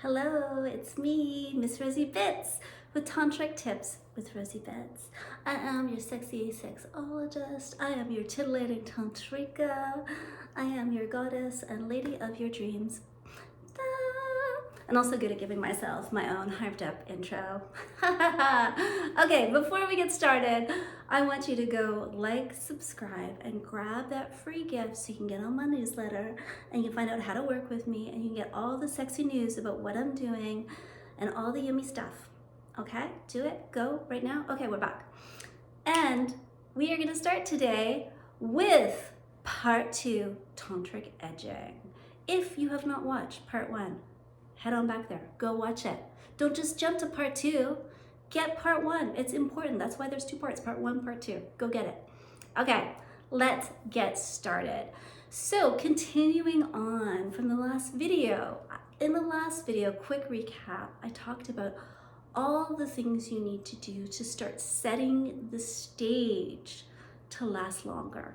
Hello, it's me, Miss Rosie Bits, with Tantric Tips with Rosie Bits. I am your sexy sexologist. I am your titillating tantrika. I am your goddess and lady of your dreams. Ta! And also good at giving myself my own hyped up intro. Okay, before we get started, I want you to go like, subscribe, and grab that free gift so you can get on my newsletter and you can find out how to work with me and you can get all the sexy news about what I'm doing and all the yummy stuff. Okay, do it, go right now. Okay, we're back. And we are gonna start today with part 2, Tantric Edging. If you have not watched part 1, head on back there, go watch it. Don't just jump to part 2, get part 1, it's important. That's why there's 2 parts, part 1, part 2, go get it. Okay, let's get started. So continuing on from the last video, in the last video, quick recap, I talked about all the things you need to do to start setting the stage to last longer.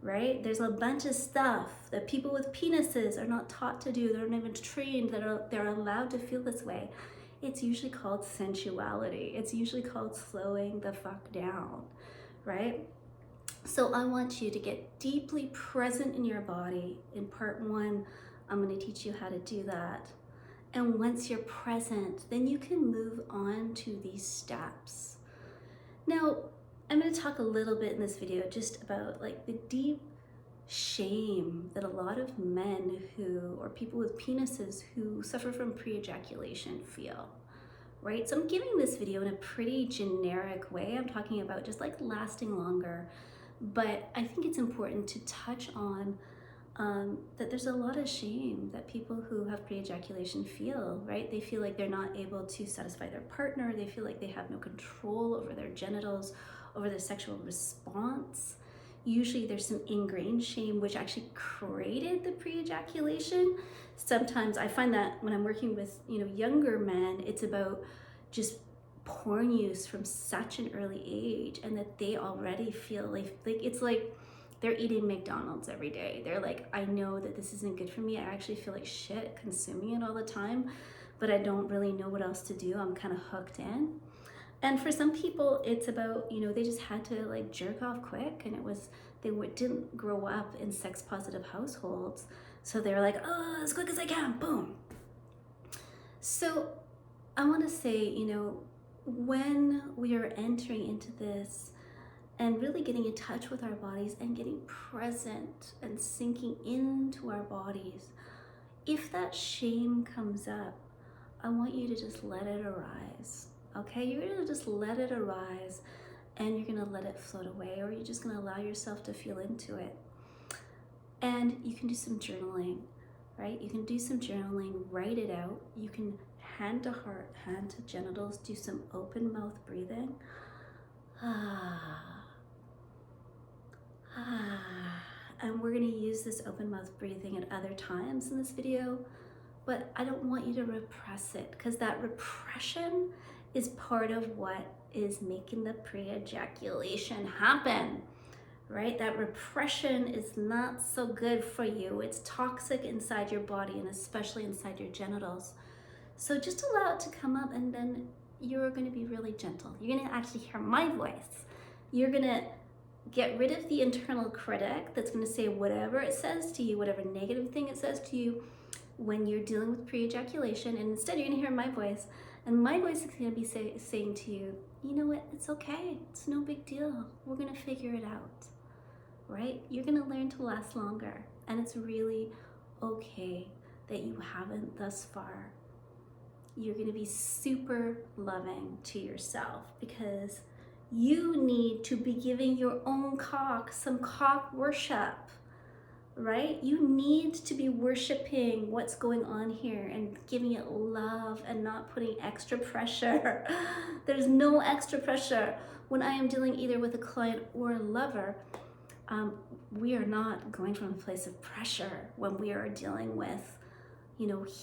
Right? There's a bunch of stuff that people with penises are not taught to do. They're not even trained that they're allowed to feel this way. It's usually called sensuality. It's usually called slowing the fuck down, right? So I want you to get deeply present in your body. In part 1, I'm going to teach you how to do that. And once you're present, then you can move on to these steps. Now, I'm going to talk a little bit in this video just about like the deep shame that a lot of men who, or people with penises who suffer from pre-ejaculation feel, right? So I'm giving this video in a pretty generic way. I'm talking about just like lasting longer, but I think it's important to touch on that there's a lot of shame that people who have pre-ejaculation feel, right? They feel like they're not able to satisfy their partner. They feel like they have no control over their genitals, over their sexual response. Usually there's some ingrained shame which actually created the pre-ejaculation. Sometimes I find that when I'm working with, younger men, it's about just porn use from such an early age and that they already feel like it's like they're eating McDonald's every day. They're like, I know that this isn't good for me. I actually feel like shit consuming it all the time, but I don't really know what else to do. I'm kind of hooked in. And for some people, it's about, they just had to like jerk off quick, and they didn't grow up in sex positive households. So they're like, oh, as quick as I can, boom. So I want to say, when we are entering into this and really getting in touch with our bodies and getting present and sinking into our bodies, if that shame comes up, I want you to just let it arise. Okay, you're gonna just let it arise and you're gonna let it float away, or you're just gonna allow yourself to feel into it. And you can do some journaling, right? You can do some journaling, write it out. You can hand to heart, hand to genitals, do some open mouth breathing. And we're gonna use this open mouth breathing at other times in this video, but I don't want you to repress it, because that repression is part of what is making the pre-ejaculation happen, right? That repression is not so good for you. It's toxic inside your body and especially inside your genitals. So just allow it to come up, and then you're gonna be really gentle. You're gonna actually hear my voice. You're gonna get rid of the internal critic that's gonna say whatever it says to you, whatever negative thing it says to you when you're dealing with pre-ejaculation, and instead you're gonna hear my voice, and my voice is gonna be saying to you, you know what, it's okay, it's no big deal, we're gonna figure it out, right? You're gonna learn to last longer, and it's really okay that you haven't thus far. You're gonna be super loving to yourself, because you need to be giving your own cock some cock worship, right? You need to be worshiping what's going on here and giving it love and not putting extra pressure. There's no extra pressure. When I am dealing either with a client or a lover, we are not going from a place of pressure when we are dealing with,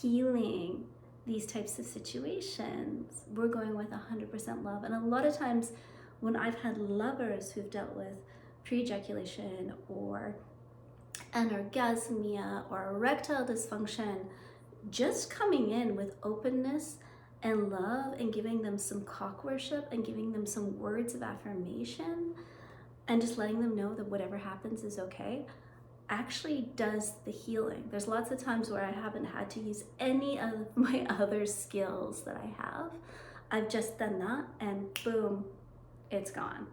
healing these types of situations. We're going with 100% love. And a lot of times when I've had lovers who've dealt with pre-ejaculation or anorgasmia or erectile dysfunction, just coming in with openness and love and giving them some cock worship and giving them some words of affirmation and just letting them know that whatever happens is okay actually does the healing. There's lots of times where I haven't had to use any of my other skills that I have. I've just done that and boom, it's gone.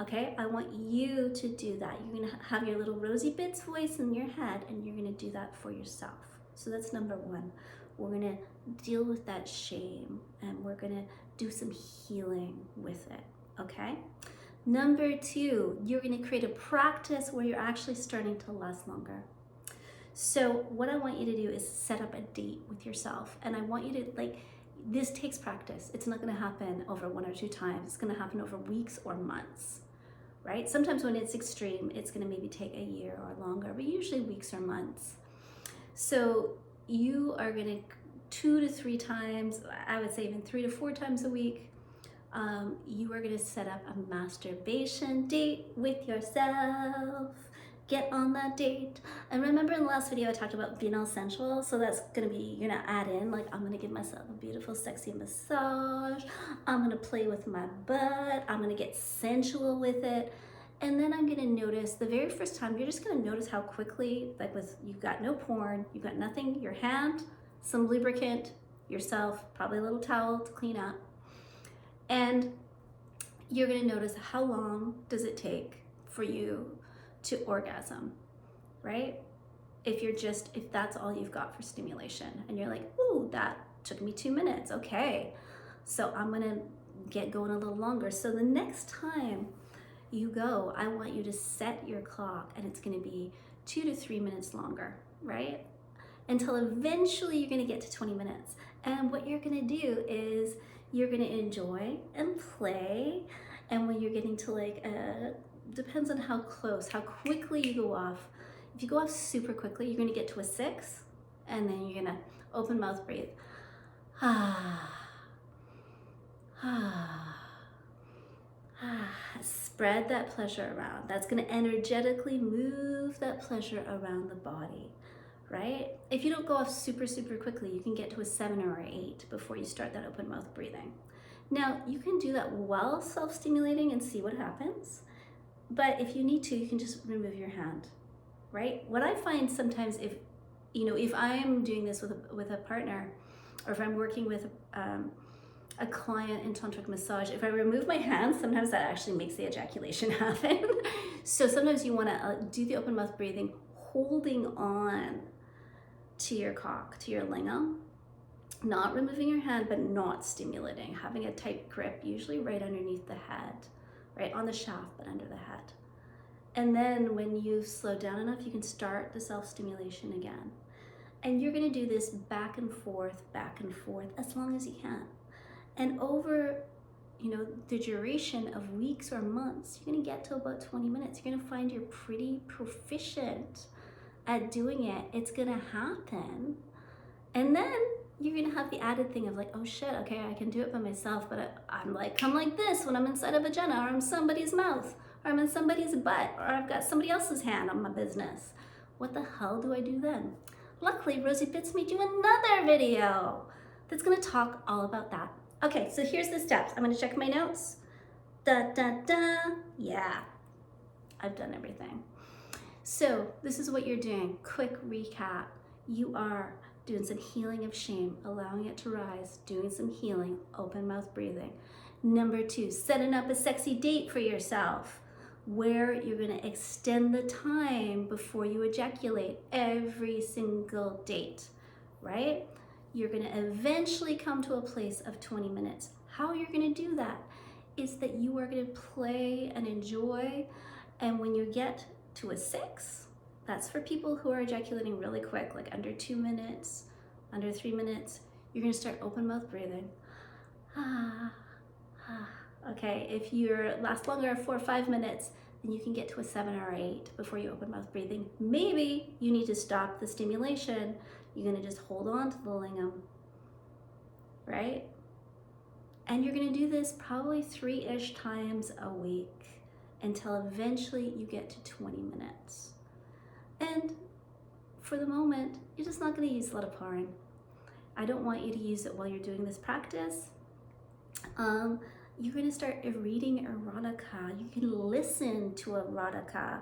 Okay, I want you to do that. You're gonna have your little Rosy Bits voice in your head and you're gonna do that for yourself. So that's number one. We're gonna deal with that shame and we're gonna do some healing with it, okay? Number two, you're gonna create a practice where you're actually starting to last longer. So what I want you to do is set up a date with yourself. And I want you to, this takes practice. It's not gonna happen over 1 or 2 times. It's gonna happen over weeks or months, right? Sometimes when it's extreme, it's gonna maybe take a year or longer, but usually weeks or months. So you are gonna 2 to 3 times, I would say even 3 to 4 times a week, you are gonna set up a masturbation date with yourself. Get on that date. And remember in the last video I talked about being all sensual, so that's gonna be, you're gonna add in, like, I'm gonna give myself a beautiful sexy massage, I'm gonna play with my butt, I'm gonna get sensual with it, and then I'm gonna notice the very first time, you're just gonna notice how quickly, like with, you've got no porn, you've got nothing, your hand, some lubricant, yourself, probably a little towel to clean up, and you're gonna notice how long does it take for you to orgasm, right? If that's all you've got for stimulation and you're like, ooh, that took me 2 minutes, okay. So I'm gonna get going a little longer. So the next time you go, I want you to set your clock and it's gonna be 2 to 3 minutes longer, right? Until eventually you're gonna get to 20 minutes. And what you're gonna do is you're gonna enjoy and play. And when you're getting to depends on how quickly you go off. If you go off super quickly, you're gonna get to a 6 and then you're gonna open mouth breathe. Spread that pleasure around. That's gonna energetically move that pleasure around the body, right? If you don't go off super quickly, you can get to a 7 or an 8 before you start that open mouth breathing. Now, you can do that while self-stimulating and see what happens. But if you need to, you can just remove your hand, right? What I find sometimes if I'm doing this with a partner, or if I'm working with a client in tantric massage, if I remove my hand, sometimes that actually makes the ejaculation happen. So sometimes you wanna do the open mouth breathing, holding on to your cock, to your lingam, not removing your hand, but not stimulating, having a tight grip, usually right underneath the head, right on the shaft, but under the head. And then when you've slowed down enough, you can start the self-stimulation again. And you're gonna do this back and forth, as long as you can. And over, the duration of weeks or months, you're gonna get to about 20 minutes. You're gonna find you're pretty proficient at doing it. It's gonna happen. And then you're gonna have the added thing of like, oh shit, okay, I can do it by myself, but I'm like, come like this when I'm inside a vagina, or I'm somebody's mouth, or I'm in somebody's butt, or I've got somebody else's hand on my business. What the hell do I do then? Luckily, Rosy Bits made you another video that's gonna talk all about that. Okay, so here's the steps. I'm gonna check my notes. Yeah, I've done everything. So this is what you're doing. Quick recap. You are doing some healing of shame, allowing it to rise, doing some healing, open mouth breathing. Number 2, setting up a sexy date for yourself where you're gonna extend the time before you ejaculate every single date, right? You're gonna eventually come to a place of 20 minutes. How you're gonna do that is that you are gonna play and enjoy, and when you get to a 6, that's for people who are ejaculating really quick, like under 2 minutes, under 3 minutes, you're gonna start open mouth breathing. Okay, if you last longer, 4 or 5 minutes, then you can get to a 7 or 8 before you open mouth breathing. Maybe you need to stop the stimulation. You're gonna just hold on to the lingam, right? And you're gonna do this probably 3-ish times a week until eventually you get to 20 minutes. And for the moment, you're just not going to use a lot of porn. I don't want you to use it while you're doing this practice. You're going to start reading erotica. You can listen to erotica.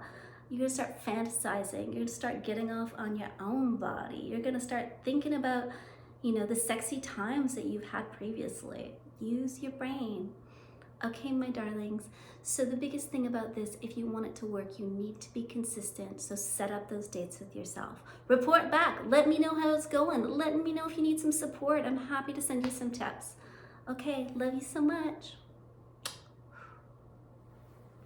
You're going to start fantasizing. You're going to start getting off on your own body. You're going to start thinking about, you know, the sexy times that you've had previously. Use your brain. Okay, my darlings. So the biggest thing about this, if you want it to work, you need to be consistent. So set up those dates with yourself. Report back. Let me know how it's going. Let me know if you need some support. I'm happy to send you some tips. Okay, love you so much.